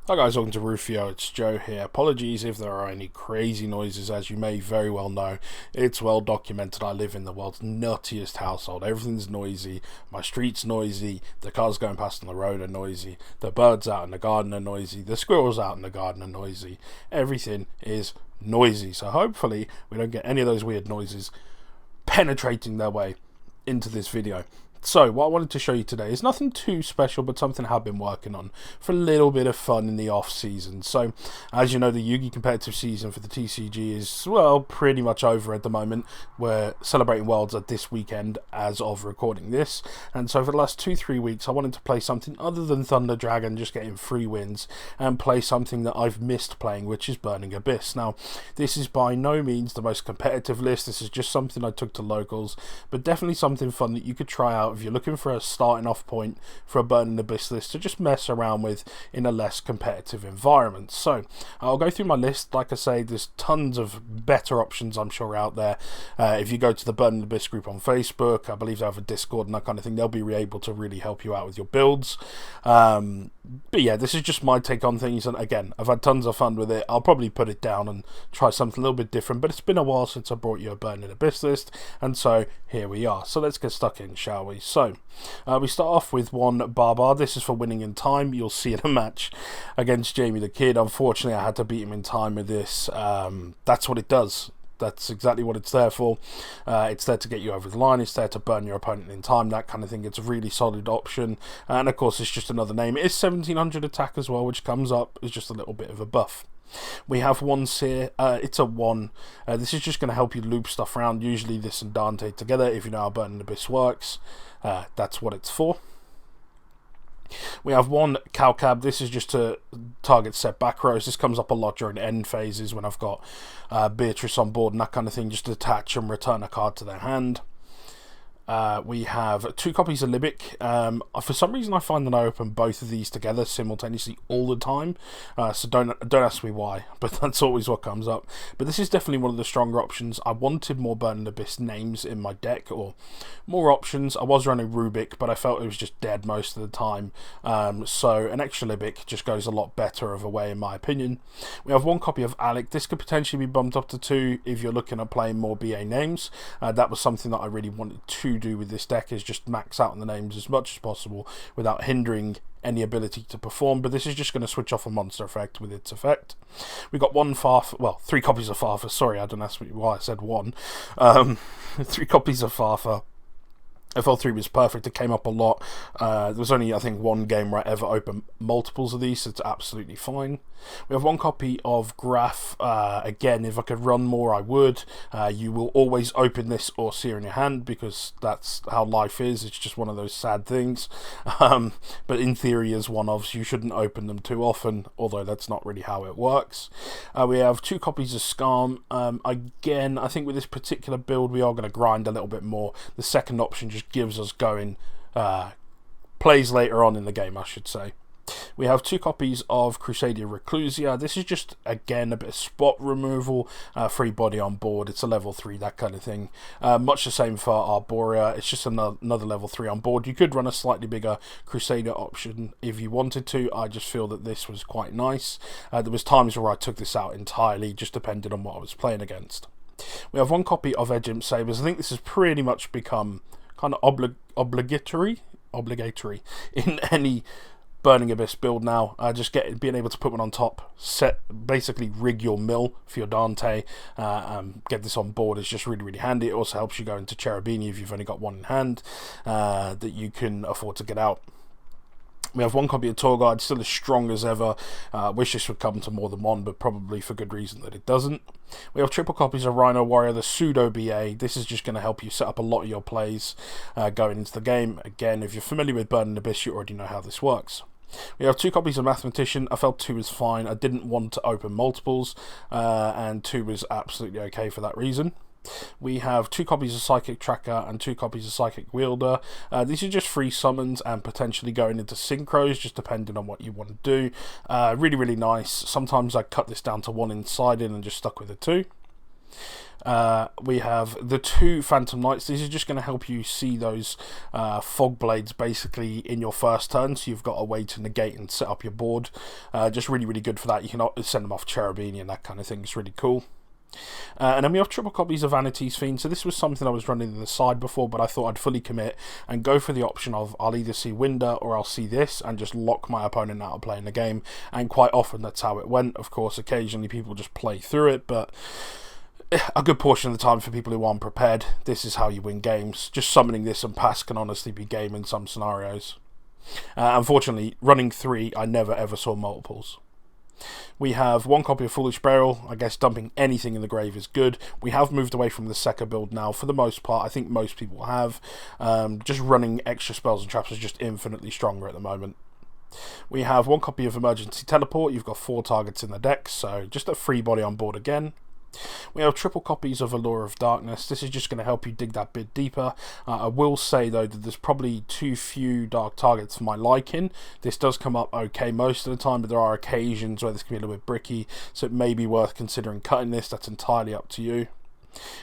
Hi guys, welcome to Rufioh, it's Joe here. Apologies if there are any crazy noises. As you may very well know, it's well documented I live in the world's nuttiest household. Everything's noisy, my street's noisy, the cars going past on the road are noisy, the birds out in the garden are noisy, the squirrels out in the garden are noisy. Everything is noisy, so hopefully we don't get any of those weird noises penetrating their way into this video. So what I wanted to show you today is nothing too special, but something I have been working on for a little bit of fun in the off season. So as you know, the Yugi competitive season for the TCG is, well, pretty much over at the moment. We're celebrating Worlds at this weekend as of recording this, and so for the last 2-3 weeks I wanted to play something other than Thunder Dragon, just getting free wins, and play something that I've missed playing, which is Burning Abyss. Now this is by no means the most competitive list, this is just something I took to locals, but definitely something fun that you could try out if you're looking for a starting off point for a Burning Abyss list to just mess around with in a less competitive environment. So I'll go through my list. Like I say, there's tons of better options I'm sure out there. If you go to the Burning Abyss group on Facebook, I believe they have a Discord and that kind of thing, they'll be able to really help you out with your builds. But yeah, this is just my take on things, and again, I've had tons of fun with it. I'll probably put it down and try something a little bit different, but it's been a while since I brought you a Burning Abyss list, and so here we are. So let's get stuck in, shall we? So we start off with one Barbar. This is for winning in time. You'll see in a match against Jamie the Kid. Unfortunately, I had to beat him in time with this. That's what it does. That's exactly what it's there for. It's there to get you over the line, it's there to burn your opponent in time, that kind of thing. It's a really solid option, and of course it's just another name. It is 1700 attack as well, which comes up as just a little bit of a buff. We have one Seer, it's a 1. This is just going to help you loop stuff around, usually this and Dante together. If you know how Burning Abyss works, that's what it's for. We have one Calcab. This is just to target set back rows. This comes up a lot during end phases when I've got Beatrice on board and that kind of thing, just to attach and return a card to their hand. We have 2 copies of Libic. For some reason I find that I open both of these together simultaneously all the time, so don't ask me why, but that's always what comes up. But this is definitely one of the stronger options. I wanted more Burning Abyss names in my deck, or more options. I was running Rubik, but I felt it was just dead most of the time, so an extra Libic just goes a lot better of a way in my opinion. We have 1 copy of Alec. This could potentially be bumped up to 2 if you're looking at playing more BA names. That was something that I really wanted to do with this deck, is just max out on the names as much as possible without hindering any ability to perform, but this is just going to switch off a monster effect with its effect. We got 1 Farfa, well, 3 copies of Farfa, sorry, I don't ask me why I said 1. 3 copies of Farfa. FL3 was perfect, it came up a lot. There was only, I think, 1 game where I ever opened multiples of these, so it's absolutely fine. We have 1 copy of Graph. Again, if I could run more, I would. You will always open this or Seer in your hand, because that's how life is. It's just one of those sad things. But in theory, as one-ofs, you shouldn't open them too often, although that's not really how it works. We have 2 copies of Scarm. Again, I think with this particular build, we are going to grind a little bit more. The second option just gives us going plays later on in the game, I should say. We have 2 copies of Crusadia Reclusia. This is just, again, a bit of spot removal, free body on board. It's a level 3, that kind of thing. Much the same for Arborea. It's just another level 3 on board. You could run a slightly bigger Crusader option if you wanted to. I just feel that this was quite nice. There was times where I took this out entirely, just depending on what I was playing against. We have 1 copy of Edge Imp Sabers. I think this has pretty much become kind of obligatory in any Burning Abyss build now. Just being able to put one on top, basically rig your mill for your Dante, get this on board is just really, really handy. It also helps you go into Cherubini if you've only got 1 in hand that you can afford to get out. We have 1 copy of Torguard, still as strong as ever. Wish this would come to more than 1, but probably for good reason that it doesn't. We have 3 copies of Rhino Warrior, the pseudo BA. This is just going to help you set up a lot of your plays going into the game. Again, if you're familiar with Burning Abyss, you already know how this works. We have 2 copies of Mathematician. I felt 2 was fine. I didn't want to open multiples, and 2 was absolutely okay for that reason. We have 2 copies of Psychic Tracker and 2 copies of Psychic Wielder. These are just free summons and potentially going into synchros, just depending on what you want to do. Really, really nice. Sometimes I cut this down to 1 inside in and just stuck with a 2. We have the 2 Phantom Knights. These are just going to help you see those fog blades basically in your first turn, so you've got a way to negate and set up your board. Just really, really good for that. You can send them off Cherubini and that kind of thing. It's really cool. And then we have triple copies of Vanity's Fiend. So this was something I was running in the side before, but I thought I'd fully commit and go for the option of I'll either see Winder or I'll see this and just lock my opponent out of playing the game. And quite often that's how it went. Of course, occasionally people just play through it, but a good portion of the time for people who aren't prepared, this is how you win games. Just summoning this and pass can honestly be game in some scenarios. Unfortunately, running 3, I never ever saw multiples. We have 1 copy of Foolish Burial. I guess dumping anything in the grave is good. We have moved away from the Sekka build now for the most part. I think most people have. Just running extra spells and traps is just infinitely stronger at the moment. We have 1 copy of Emergency Teleport. You've got 4 targets in the deck, so just a free body on board again. We have triple copies of Allure of Darkness. This is just going to help you dig that bit deeper. I will say though that there's probably too few dark targets for my liking. This does come up okay most of the time, but there are occasions where this can be a little bit bricky, so it may be worth considering cutting this. That's entirely up to you.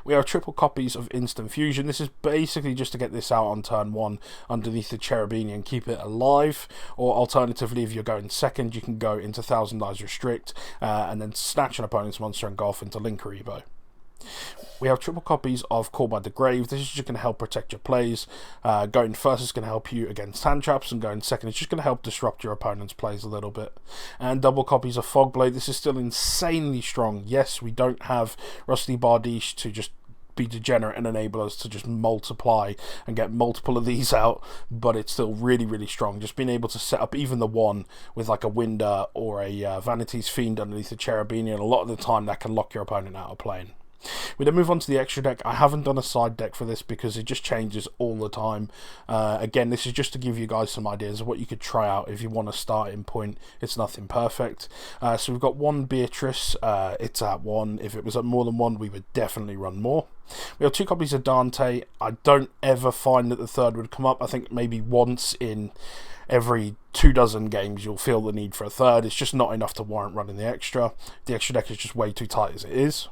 We have triple copies of Instant Fusion. This is basically just to get this out on turn 1 underneath the Cherubini and keep it alive, or alternatively if you're going second you can go into Thousand Eyes Restrict and then snatch an opponent's monster and go off into Linkuriboh. We have triple copies of Call by the Grave. This is just going to help protect your plays. Going first is going to help you against hand traps, and going second is just going to help disrupt your opponent's plays a little bit. And double copies of Fogblade. This is still insanely strong. Yes, we don't have Rusty Bardiche to just be degenerate and enable us to just multiply and get multiple of these out, but it's still really, really strong. Just being able to set up even the 1 with like a Winder or a Vanity's Fiend underneath the Cherubini, and a lot of the time that can lock your opponent out of playing. We then move on to the extra deck. I haven't done a side deck for this because it just changes all the time. Again, this is just to give you guys some ideas of what you could try out if you want a starting point. It's nothing perfect. So we've got 1 Beatrice. It's at 1. If it was at more than 1, we would definitely run more. We have 2 copies of Dante. I don't ever find that the 3rd would come up. I think maybe once in every 24 games you'll feel the need for a 3rd. It's just not enough to warrant running the extra. The extra deck is just way too tight as it is.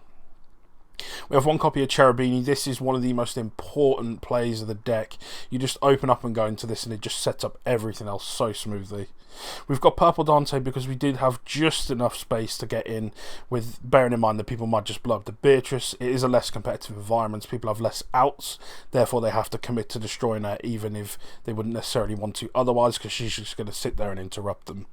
We have 1 copy of Cherubini. This is one of the most important plays of the deck. You just open up and go into this and it just sets up everything else so smoothly. We've got Purple Dante because we did have just enough space to get in, with bearing in mind that people might just blow up the Beatrice. It is a less competitive environment. People have less outs, therefore they have to commit to destroying her even if they wouldn't necessarily want to otherwise, because she's just going to sit there and interrupt them.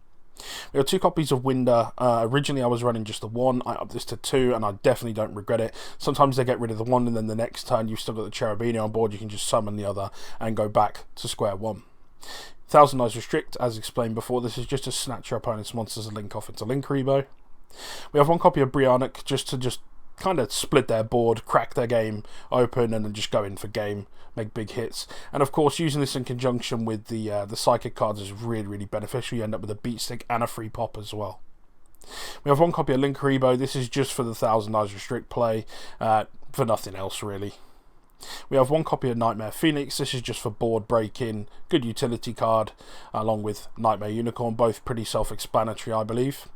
We have 2 copies of Winder. Originally I was running just the 1. I upped this to 2 and I definitely don't regret it. Sometimes they get rid of the 1 and then the next turn you've still got the Cherubini on board. You can just summon the other and go back to square 1. Thousand Eyes Restrict, as explained before, this is just to snatch your opponent's monsters and link off into Linkuriboh. We have 1 copy of Brionic just to kind of split their board, crack their game open, and then just go in for game, make big hits. And of course, using this in conjunction with the psychic cards is really, really beneficial. You end up with a beat stick and a free pop as well. We have 1 copy of Linkuriboh. This is just for the Thousand Eyes Restrict play, for nothing else really. We have 1 copy of Nightmare Phoenix. This is just for board breaking, good utility card, along with Nightmare Unicorn, both pretty self-explanatory I believe.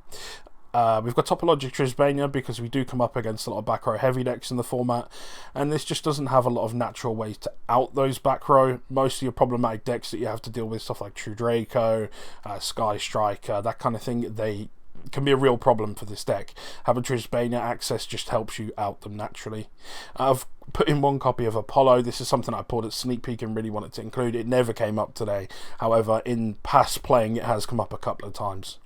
We've got Topologic Trisbania because we do come up against a lot of back row heavy decks in the format, and this just doesn't have a lot of natural ways to out those back row. Most of your problematic decks that you have to deal with, stuff like True Draco, Sky Striker, that kind of thing, they can be a real problem for this deck. Having Trisbania access just helps you out them naturally. I've put in 1 copy of Apollo. This is something I pulled at Sneak Peek and really wanted to include. It never came up today. However, in past playing it has come up a couple of times.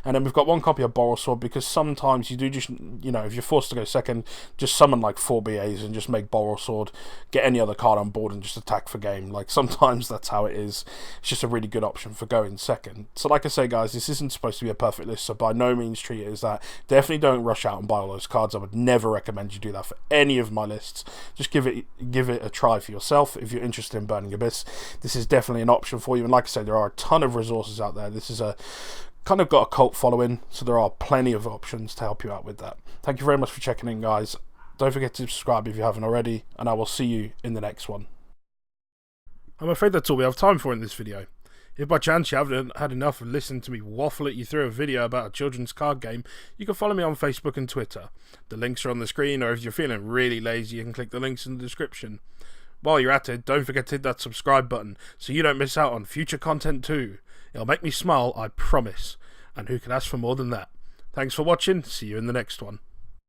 And then we've got 1 copy of Borrelsword because sometimes you do just, you know, if you're forced to go second, just summon like 4 BAs and just make Borrelsword, get any other card on board and just attack for game. Like sometimes that's how it is. It's just a really good option for going second. So like I say guys, this isn't supposed to be a perfect list, so by no means treat it as that. Definitely don't rush out and buy all those cards. I would never recommend you do that for any of my lists. Just give it a try for yourself. If you're interested in Burning Abyss, this is definitely an option for you. And like I say, there are a ton of resources out there. This is a kind of got a cult following, so there are plenty of options to help you out with that. Thank you very much for checking in guys. Don't forget to subscribe if you haven't already, and I will see you in the next one. I'm afraid that's all we have time for in this video. If by chance you haven't had enough of listening to me waffle at you through a video about a children's card game, you can follow me on Facebook and Twitter. The links are on the screen, or if you're feeling really lazy, you can click the links in the description. While you're at it, don't forget to hit that subscribe button so you don't miss out on future content too. It'll make me smile, I promise. And who can ask for more than that? Thanks for watching, see you in the next one.